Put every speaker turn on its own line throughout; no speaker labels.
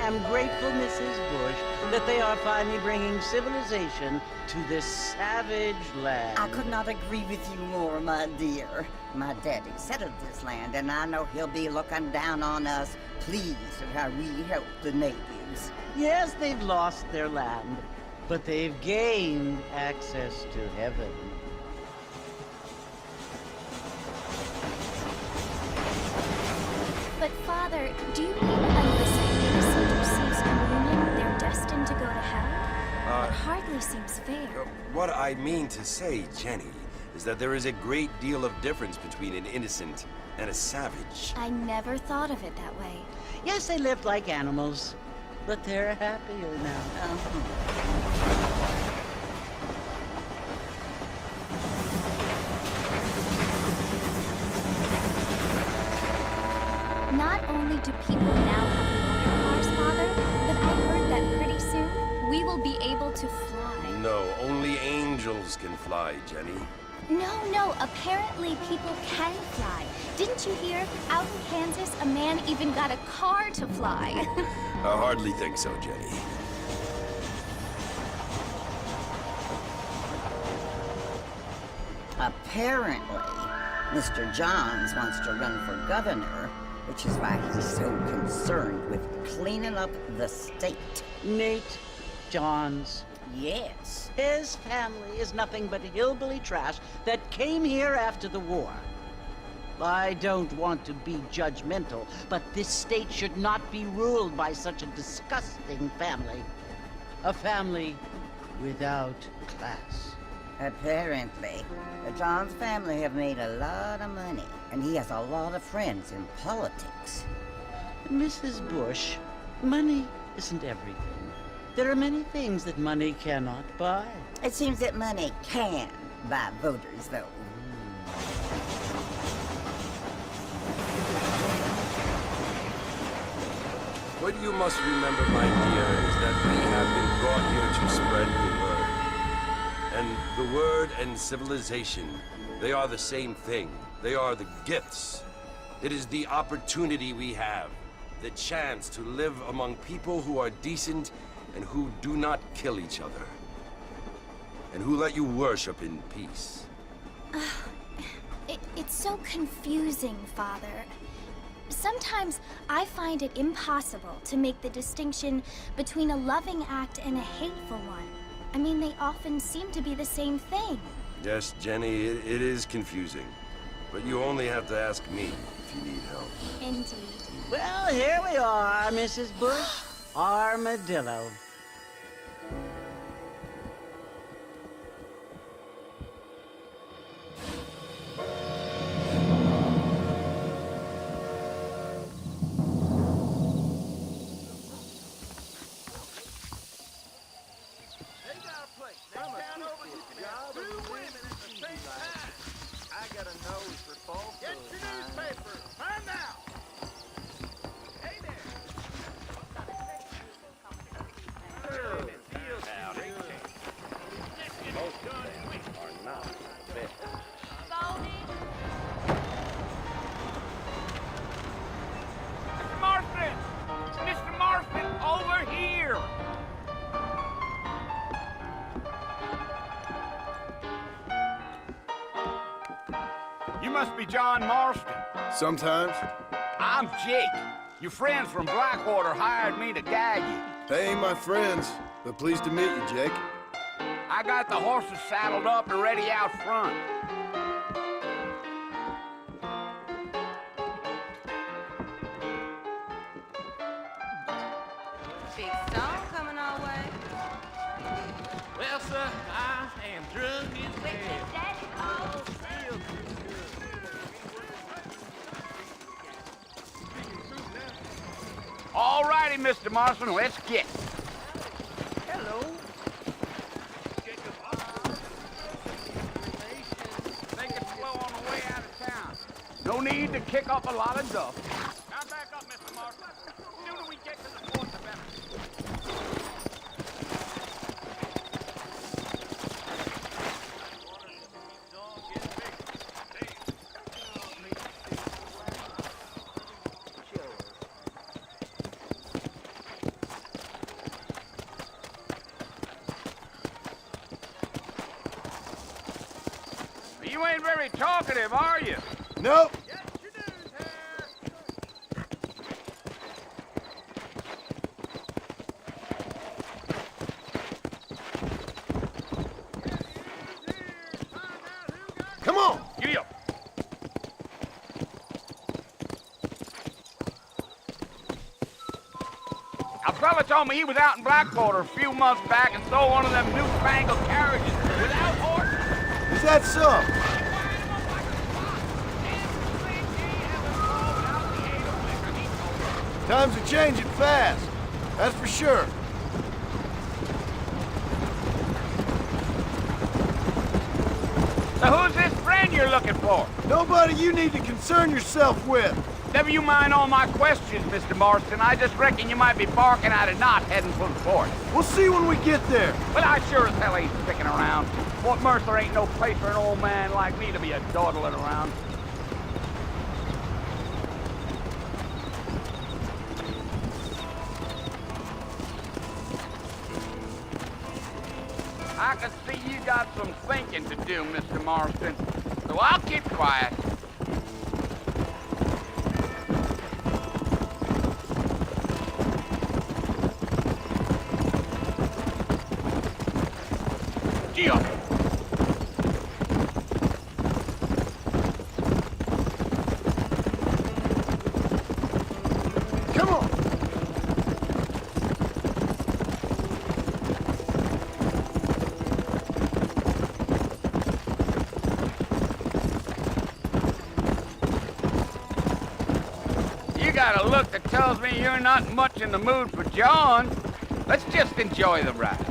am grateful, Mrs. Bush, that they are finally bringing civilization to this savage land.
I could not agree with you more, my dear. My daddy settled this land, and I know he'll be looking down on us, pleased at how we help the natives.
Yes, they've lost their land, but they've gained access to heaven.
But, Father, do you mean unless an innocent receives communion, they're destined to go to hell? That hardly seems fair.
What I mean to say, Jenny, is that there is a great deal of difference between an innocent and a savage.
I never thought of it that way.
Yes, they lived like animals, but they're happier now.
Not only do people now have motor cars, Father, but I heard that pretty soon we will be able to fly.
No, only angels can fly, Jenny.
No, apparently people can fly. Didn't you hear? Out in Kansas, a man even got a car to fly.
I hardly think so, Jenny.
Apparently, Mr. Johns wants to run for governor, which is why he's so concerned with cleaning up the state.
Nate Johns.
Yes.
His family is nothing but hillbilly trash that came here after the war. I don't want to be judgmental, but this state should not be ruled by such a disgusting family. A family without class.
Apparently, the Johns family have made a lot of money, and he has a lot of friends in politics.
Mrs. Bush, money isn't everything. There are many things that money cannot buy.
It seems that money can buy voters, though.
What you must remember, my dear, is that we have been brought here to spread the word. And the word and civilization, they are the same thing. They are the gifts. It is the opportunity we have, the chance to live among people who are decent and who do not kill each other, and who let you worship in peace.
It's so confusing, Father. Sometimes I find it impossible to make the distinction between a loving act and a hateful one. I mean, they often seem to be the same thing.
Yes, Jenny, it is confusing. But you only have to ask me if you need help.
Indeed.
Well, here we are, Mrs. Bush. Armadillo.
got a nose for falsehood. Get your newspaper! Time now! Hey there!
Most of them are not fit.
Mr. Marston! Mr. Marston, over here! You must be John Marston.
Sometimes.
I'm Jake. Your friends from Blackwater hired me to guide you.
They ain't my friends, but pleased to meet you, Jake.
I got the horses saddled up and ready out front.
Big storm coming our way.
Well, sir, I am drunk as hell.
All righty, Mr. Marston, let's get.
Hello.
Take it slow on the way out of town. No need to kick up a lot of dust. Now back up, Mr. Marston. The sooner we get to the fort, the better. You ain't very talkative, are you?
Nope. Come on.
Giddy up. A fella told me he was out in Blackwater a few months back and stole one of them newfangled carriages without horses.
Is that so? Times are changing fast. That's for sure.
So who's this friend you're looking for?
Nobody you need to concern yourself with.
Never you mind all my questions, Mr. Marston. I just reckon you might be barking at a knot heading for the fort.
We'll see when we get there.
But I sure as hell ain't sticking around. Fort Mercer ain't no place for an old man like me to be a dawdling around. I can see you got some thinking to do, Mr. Marston. So I'll keep quiet. Gee up.
Come on.
You got a look that tells me you're not much in the mood for John. Let's just enjoy the ride.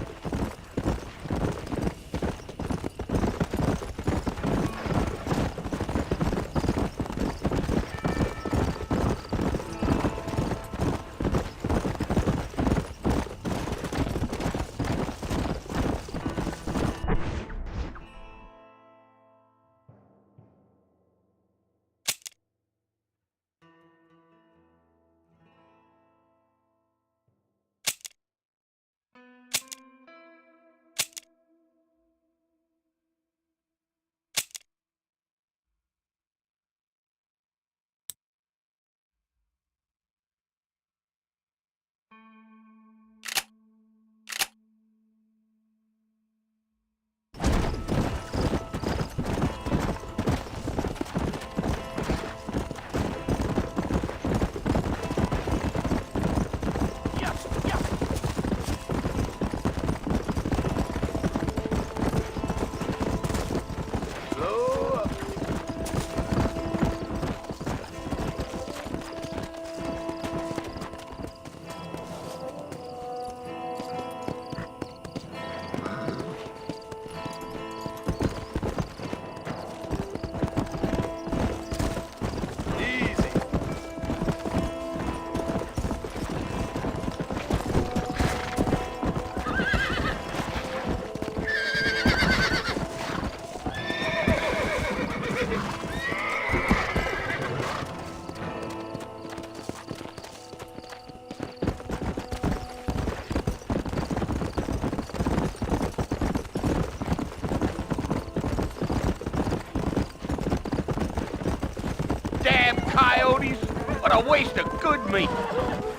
Dab coyotes! What a waste of good meat!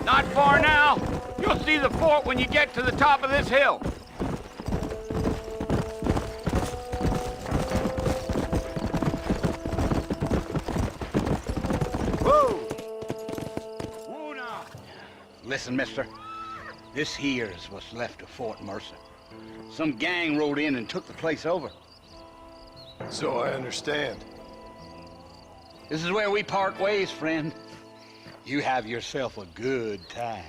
Not far now. You'll see the fort when you get to the top of this hill. Whoa! Whoa now!
Listen, mister. This here is what's left of Fort Mercer. Some gang rode in and took the place over.
So I understand.
This is where we part ways, friend. You have yourself a good time.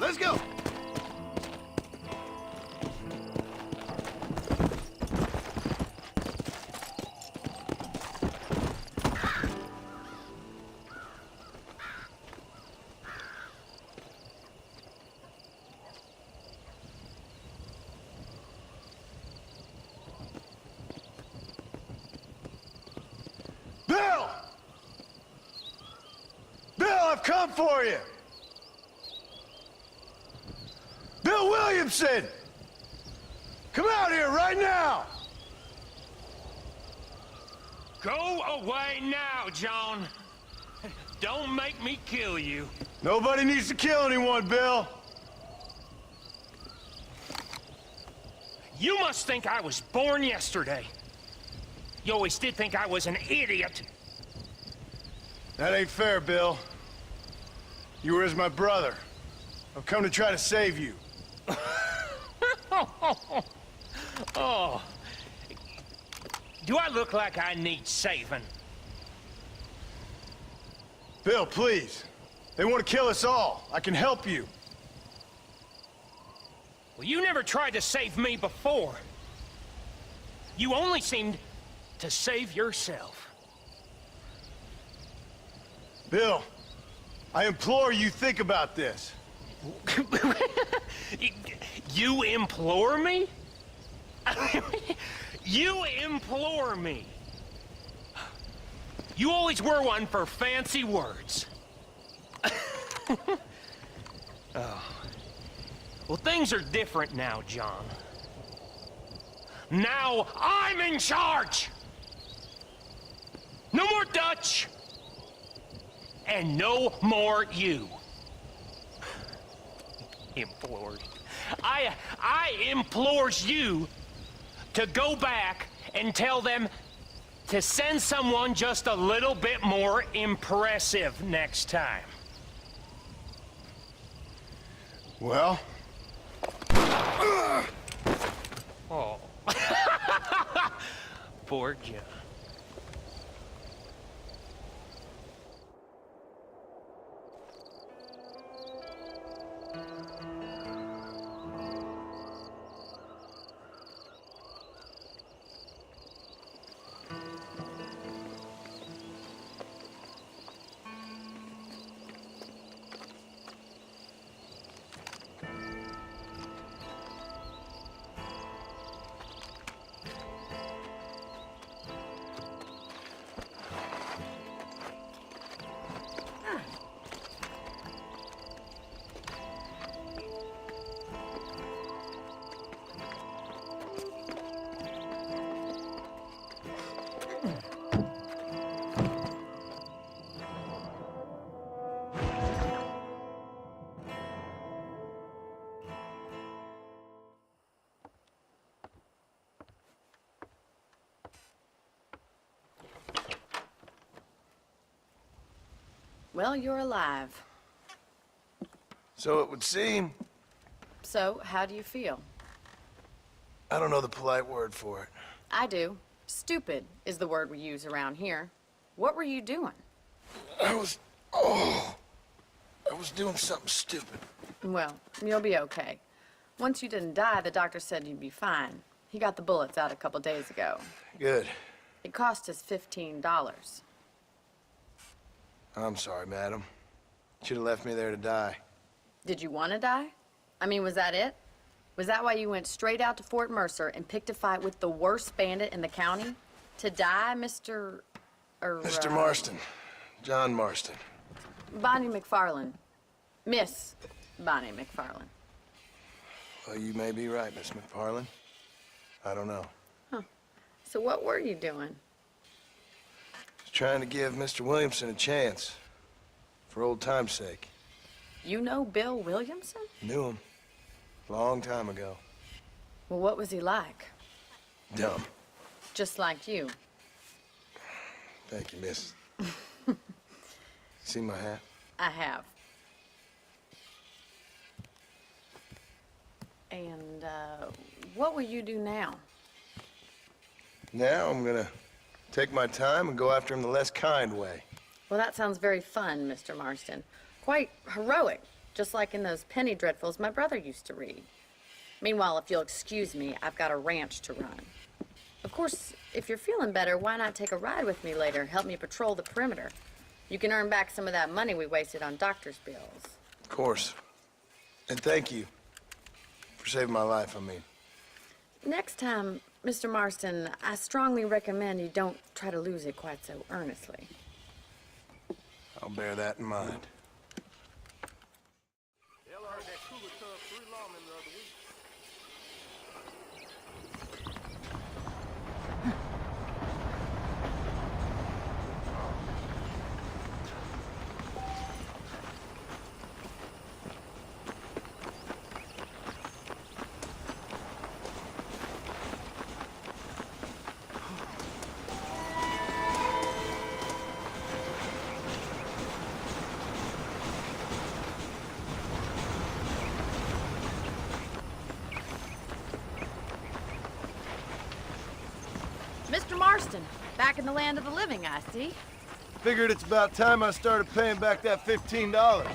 Let's go! Bill! Bill, I've come for you! Bill Williamson! Come out here right now!
Go away now, John. Don't make me kill you.
Nobody needs to kill anyone, Bill.
You must think I was born yesterday. You always did think I was an idiot.
That ain't fair, Bill. You were as my brother. I've come to try to save you.
Oh. Do I look like I need saving?
Bill, please. They want to kill us all. I can help you.
Well, you never tried to save me before. You only seemed to save yourself.
Bill, I implore you think about this.
You implore me? You implore me? You always were one for fancy words. Oh. Well, things are different now, John. Now I'm in charge! No more Dutch! And no more you. Implored. I implores you to go back and tell them to send someone just a little bit more impressive next time.
Well?
Oh. Poor John.
Well, you're alive.
So it would seem.
So, how do you feel?
I don't know the polite word for it.
I do. Stupid is the word we use around here. What were you doing?
I was doing something stupid.
Well, you'll be okay. Once you didn't die, the doctor said you'd be fine. He got the bullets out a couple days ago.
Good.
It cost us $15.
I'm sorry, madam. Should have left me there to die.
Did you want to die? I mean, was that it? Was that why you went straight out to Fort Mercer and picked a fight with the worst bandit in the county? To die, Mr.
Mr. Marston. John Marston.
Bonnie McFarlane. Miss Bonnie McFarlane.
Well, you may be right, Miss McFarlane. I don't know.
Huh. So what were you doing?
Just trying to give Mr. Williamson a chance. For old time's sake.
You know Bill Williamson?
Knew him. Long time ago.
Well, what was he like?
Dumb.
Just like you.
Thank you, miss. See my hat?
I have. And, what will you do now?
Now I'm gonna take my time and go after him the less kind way.
Well, that sounds very fun, Mr. Marston. Quite heroic, just like in those penny dreadfuls my brother used to read. Meanwhile, if you'll excuse me, I've got a ranch to run. Of course, if you're feeling better, why not take a ride with me later? Help me patrol the perimeter. You can earn back some of that money we wasted on doctor's bills.
Of course. And thank you for saving my life, I mean.
Next time, Mr. Marston, I strongly recommend you don't try to lose it quite so earnestly.
I'll bear that in mind.
Mr. Marston, back in the land of the living, I see.
Figured it's about time I started paying back that $15.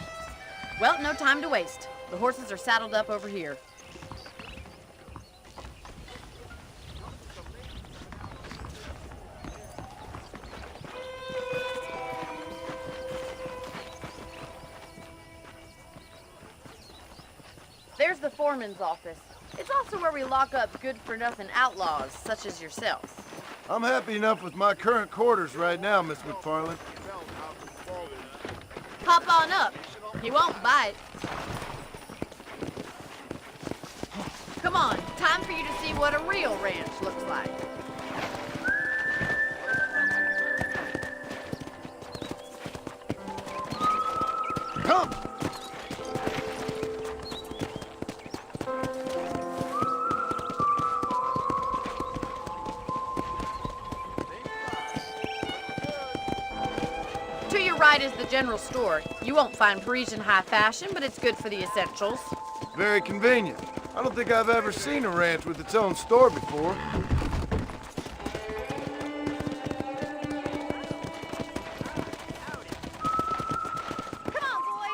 Well, no time to waste. The horses are saddled up over here. There's the foreman's office. It's also where we lock up good-for-nothing outlaws, such as yourself.
I'm happy enough with my current quarters right now, Miss McFarlane.
Hop on up. He won't bite. Come on, time for you to see what a real ranch looks like.
Come!
To your right is the general store. You won't find Parisian high fashion, but it's good for the essentials.
Very convenient. I don't think I've ever seen a ranch with its own store before.
Come on, boy.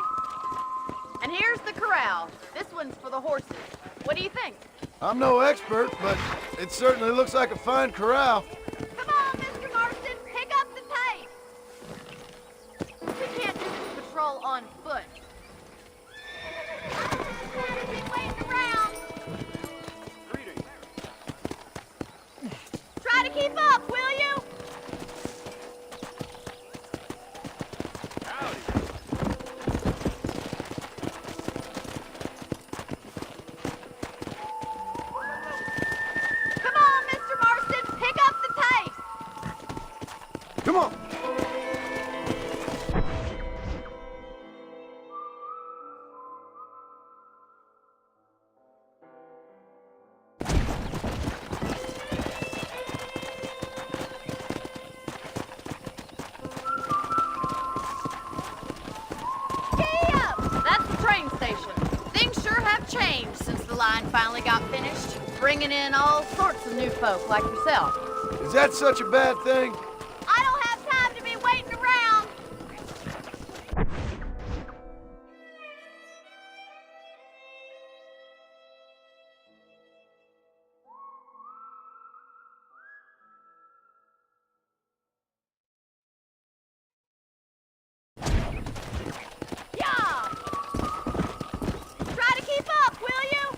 And here's the corral. This one's for the horses. What do you think?
I'm no expert, but it certainly looks like a fine corral.
Come on, Mr. Marston, pick up the pace. We can't do this patrol on foot. Keep waiting around. Try to keep up, will you? Come on, Mr. Marston, pick up the pace.
Come on!
Giddy up! That's the train station. Things sure have changed since the line finally got finished, bringing in all sorts of new folk like yourself.
Is that such a bad thing?
I don't have time to be waiting around. Yeah! Try to keep up, will you?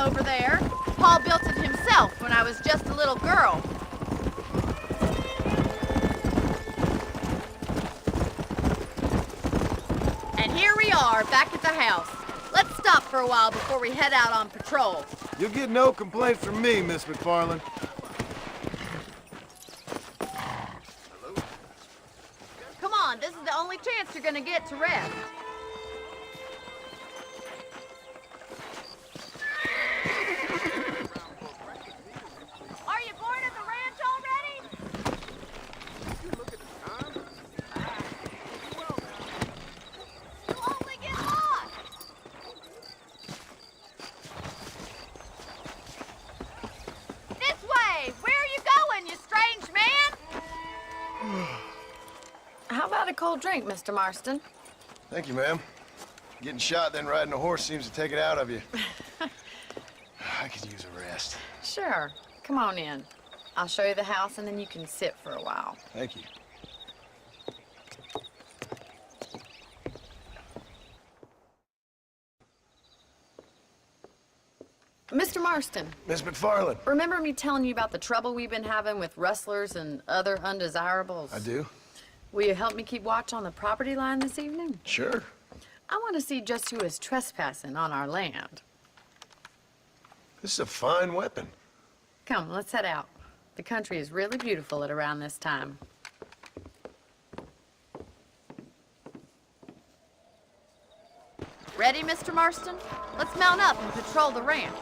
over there. Paul built it himself when I was just a little girl. And here we are, back at the house. Let's stop for a while before we head out on patrol.
You'll get no complaints from me, Miss McFarland.
Come on, this is the only chance you're gonna get to rest. Are you bored of the ranch already? You'll only get lost. This way! Where are you going, you strange man? How about a cold drink, Mr. Marston?
Thank you, ma'am. Getting shot, then riding a horse seems to take it out of you. I could use a rest.
Sure. Come on in. I'll show you the house, and then you can sit for a while.
Thank you.
Mr. Marston,
Miss McFarland.
remember me telling you about the trouble we've been having with rustlers and other undesirables?
I do?
Will you help me keep watch on the property line this evening?
Sure.
I want to see just who is trespassing on our land.
This is a fine weapon.
Come, let's head out. The country is really beautiful at around this time. Ready, Mr. Marston? Let's mount up and patrol the ranch.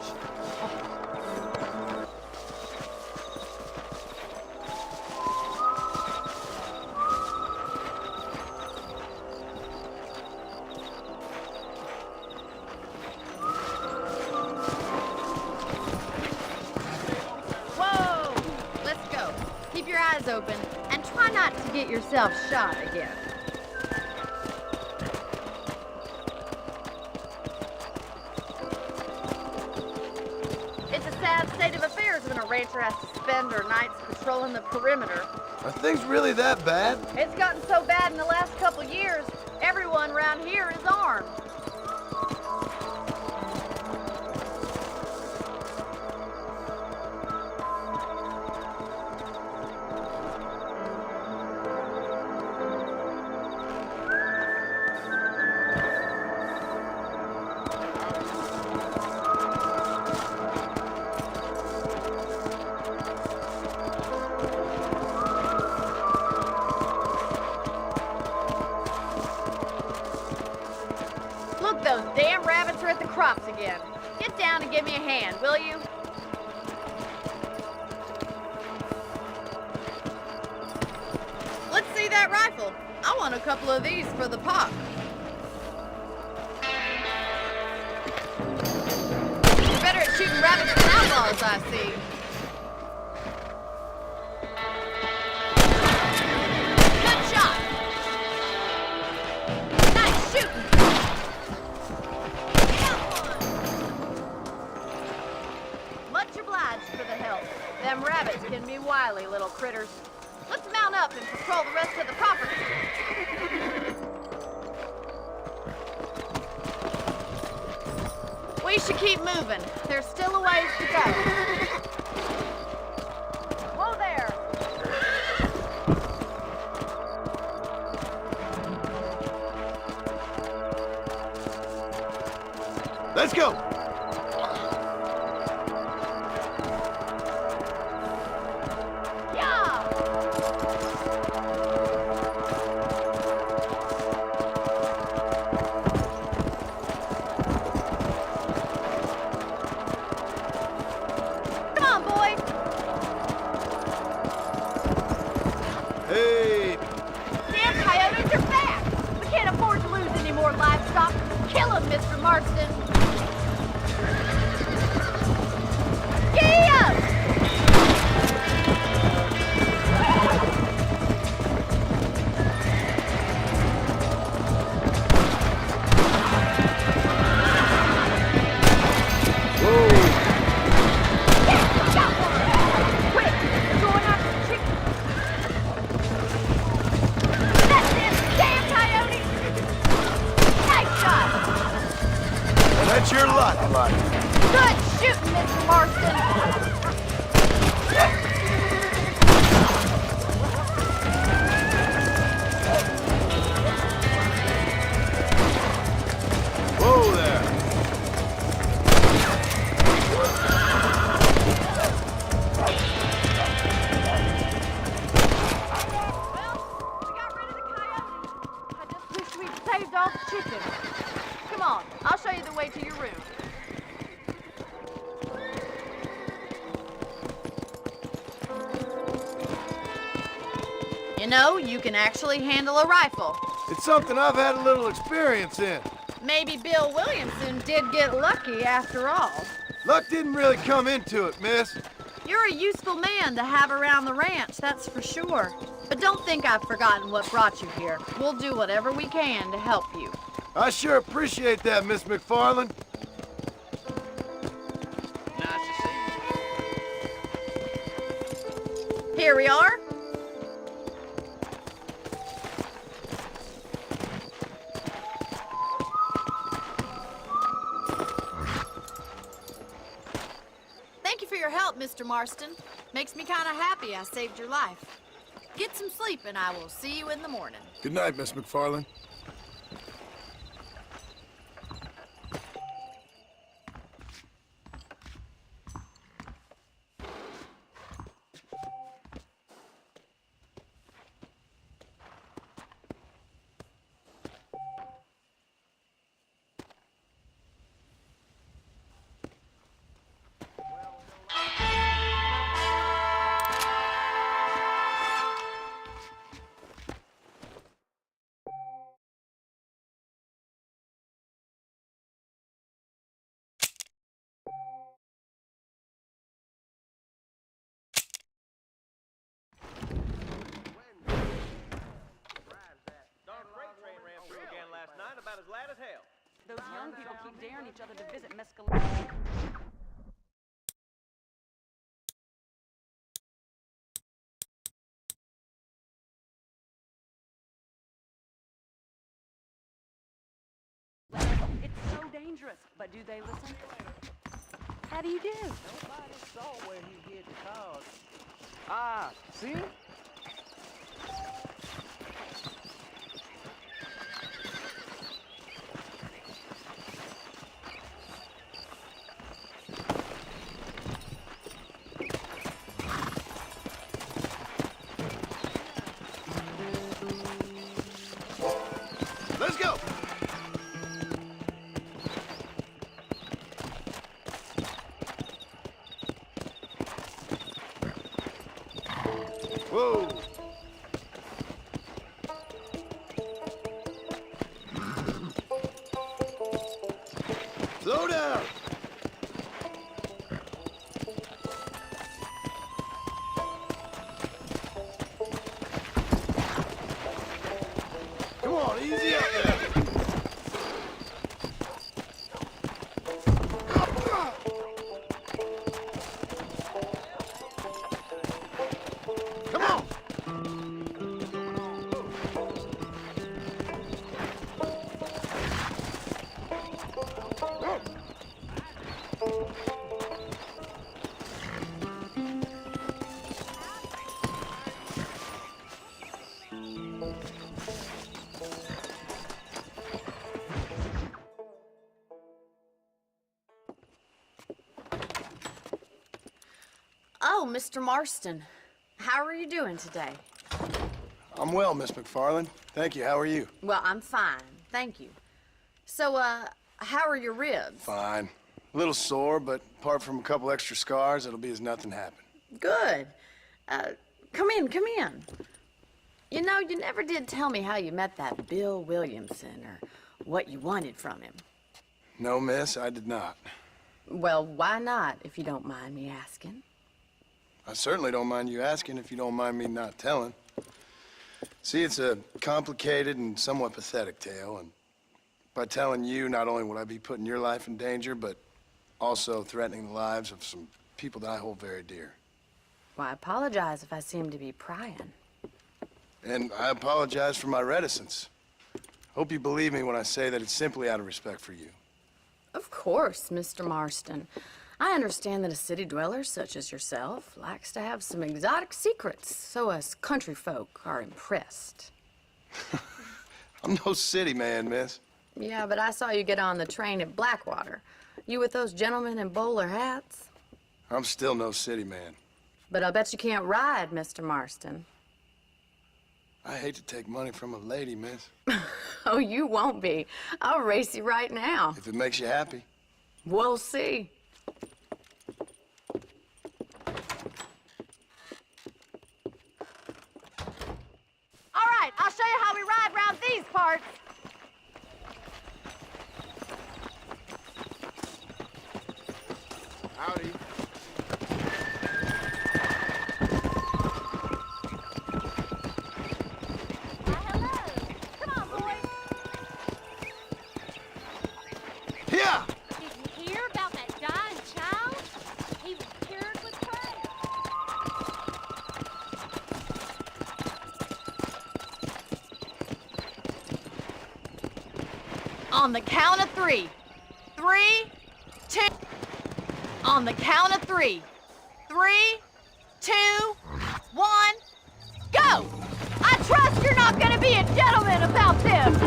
Whoa! Let's go. Keep your eyes open and try not to get yourself shot again. It's a sad state of affairs when a rancher has to spend her nights patrolling the perimeter.
Are things really that bad?
It's gotten so bad in the last couple years, everyone around here is armed. Look, those damn rabbits are at the crops again. Get down and give me a hand, will you? Let's see that rifle. I want a couple of these for the pop. You're better at shooting rabbits than outlaws, I see. Good shot. Nice shooting. Much obliged for the help. Them rabbits can be wily little critters. Let's mount up and patrol the rest of the property. We should keep moving. There's still a ways to go. Whoa there!
Let's go!
Yeah! Come on, boy!
Hey!
Damn coyotes are back! We can't afford to lose any more livestock. Kill them, Mr. Marston! Giddy up! Yeah, got one! Quick, we're going after the chicken. That's it! Damn coyotes! Nice shot! shooting, Mr. Marston.
Whoa there!
Saved all the chicken. Come on, I'll show you the way to your room. You know, you can actually handle a rifle.
It's something I've had a little experience in.
Maybe Bill Williamson did get lucky after all.
Luck didn't really come into it, miss.
You're a useful man to have around the ranch, that's for sure. But don't think I've forgotten what brought you here. We'll do whatever we can to help you.
I sure appreciate that, Miss McFarland.
Nice to see you.
Here we are. Thank you for your help, Mr. Marston. Makes me kind of happy I saved your life. Get some sleep and I will see you in the morning.
Good night, Miss McFarland.
About as loud as hell.
Those young people keep daring each other to visit Mescaline. It's so dangerous, but do they listen? How do you do?
Nobody saw where he hid the cards. Ah, see?
Let's go! Whoa! Slow down! Come on, easy up there! Come on!
Oh, Mr. Marston. How are you doing today?
I'm well, Miss McFarland. Thank you. How are you?
Well, I'm fine. Thank you. So, how are your ribs?
Fine. A little sore, but apart from a couple extra scars, it'll be as nothing happened.
Good. Come in, come in. You know, you never did tell me how you met that Bill Williamson or what you wanted from him.
No, miss, I did not.
Well, why not, if you don't mind me asking?
I certainly don't mind you asking if you don't mind me not telling. See, it's a complicated and somewhat pathetic tale, and by telling you, not only would I be putting your life in danger, but also threatening the lives of some people that I hold very dear.
Well, I apologize if I seem to be prying.
And I apologize for my reticence. Hope you believe me when I say that it's simply out of respect for you.
Of course, Mr. Marston. I understand that a city dweller such as yourself likes to have some exotic secrets, so us country folk are impressed.
I'm no city man, miss.
Yeah, but I saw you get on the train at Blackwater. You with those gentlemen in bowler hats?
I'm still no city man.
But I'll bet you can't ride, Mr. Marston.
I hate to take money from a lady, miss.
Oh, you won't be. I'll race you right now.
If it makes you happy.
We'll see.
All right, I'll show you how we ride around these parts.
Howdy. Yeah!
Did you hear about that dying child? He was cured with prayer.
On the count of 3. 3, 2. On the count of 3. 3, 2, 1. Go! I trust you're not gonna be a gentleman about this.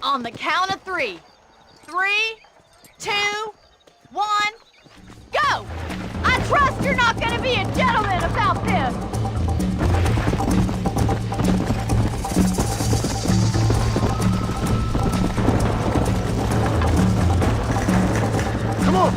On the count of 3. 3, 2, 1, go! I trust you're not gonna be a gentleman about this.
Come on!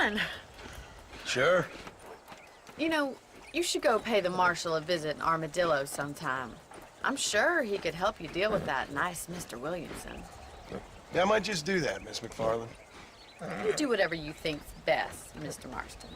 fun.
Sure.
You know, you should go pay the marshal a visit in Armadillo sometime. I'm sure he could help you deal with that nice Mr. Williamson.
Yeah, I might just do that, Miss McFarland.
You do whatever you think's best, Mr. Marston.